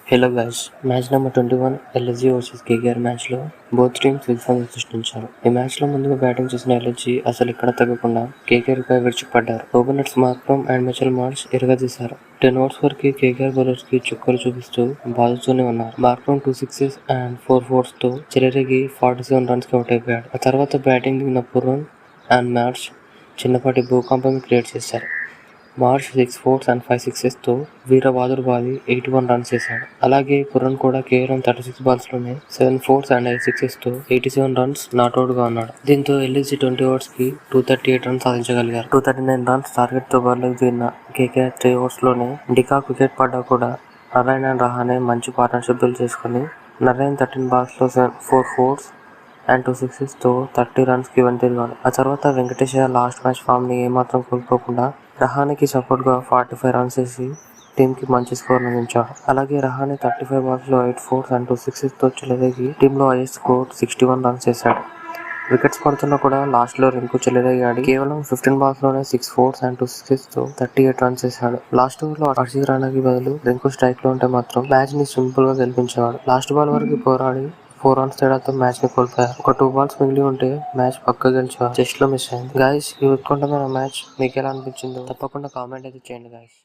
Hello guys, match number 21 LSG versus KKR మ్యాచ్లో both teams విధ్వంసం సృష్టించారు. ఈ మ్యాచ్లో ముందుగా బ్యాటింగ్ చేసిన ఎల్ఎస్జీ అసలు ఇక్కడ తగ్గకుండా కేకేఆర్పై విరుచుకుపడ్డారు. Openers Markram and Mitchell Marsh ఎరగదీశారు. 10 ఓవర్స్ వరకు కేకేఆర్ బౌలర్స్కి చుక్కలు చూపిస్తూ బాదుతూనే ఉన్నారు. మార్క్రమ్ 2 సిక్సెస్ అండ్ 4 ఫోర్స్తో చెలరేగి 47 రన్స్కి అవుట్ అయిపోయాడు. ఆ తర్వాత బ్యాటింగ్ దిగిన పురన్ అండ్ మార్ష్ చిన్నపాటి భూకంపం క్రియేట్ చేశారు. మార్ష్ 6 ఫోర్స్ అండ్ 5 సిక్సెస్తో వీరబాదుడు బాది 81 రన్స్ చేశాడు. అలాగే పురన్ కూడా కేవలం 36 బాల్స్లోనే 7 ఫోర్స్ అండ్ 5 సిక్సెస్తో 87 రన్స్ నాట్అవుట్గా ఉన్నాడు. దీంతో ఎల్ఎస్జీ 20 ఓవర్స్కి 238 రన్స్ సాధించగలిగారు. 239 రన్స్ టార్గెట్తో బరిలోకి దిగిన కేకేఆర్ 3 ఓవర్స్లోనే డికాక్ వికెట్ పడ్డా కూడా నారాయణ్ అండ్ రహానే మంచి పార్ట్నర్షిప్ బిల్డ్ చేసుకుని నారాయణ్ 13 బాల్స్లో 4 ఫోర్స్ అండ్ 2 సిక్సెస్తో 30 రన్స్కి వెనుతిరిగాడు. ఆ తర్వాత వెంకటేష్ లాస్ట్ మ్యాచ్ ఫామ్ని ఏమాత్రం కోల్పోకుండా రహానేకి సపోర్ట్గా 45 రన్స్ చేసి టీంకి మంచి స్కోర్ అందించాడు. అలాగే రహానే 35 బాల్స్లో 8 ఫోర్స్ అండ్ 2 సిక్సెస్తో చెలరేగి టీంలో హైయెస్ట్ స్కోర్ 61 రన్స్ చేశాడు. వికెట్స్ పడుతున్నా కూడా లాస్ట్లో రింకు చెలరేగాడి కేవలం 15 బాల్స్లోనే 6 ఫోర్స్ అండ్ 2 సిక్సెస్తో 38 రన్స్ చేశాడు. లాస్ట్ ఓవర్లో హర్షిత్ రాణాకి బదులు రింకు స్ట్రైక్లో ఉంటే మాత్రం మ్యాచ్ని సింపుల్గా గెలిపించేవాడు. లాస్ట్ బాల్ వరకు పోరాడి 4 రన్స్ తేడాతో మ్యాచ్ ని కోల్పోయారు. ఒక 2 బాల్స్ మిగిలి ఉంటే మ్యాచ్ పక్క గెలిచేవారు. జస్ట్ లో మిస్ అయింది. గైస్, ఈ ఉత్కంఠమైన మ్యాచ్ మీకు ఎలా అనిపించిందో తప్పకుండా కామెంట్ అయితే చేయండి గైస్.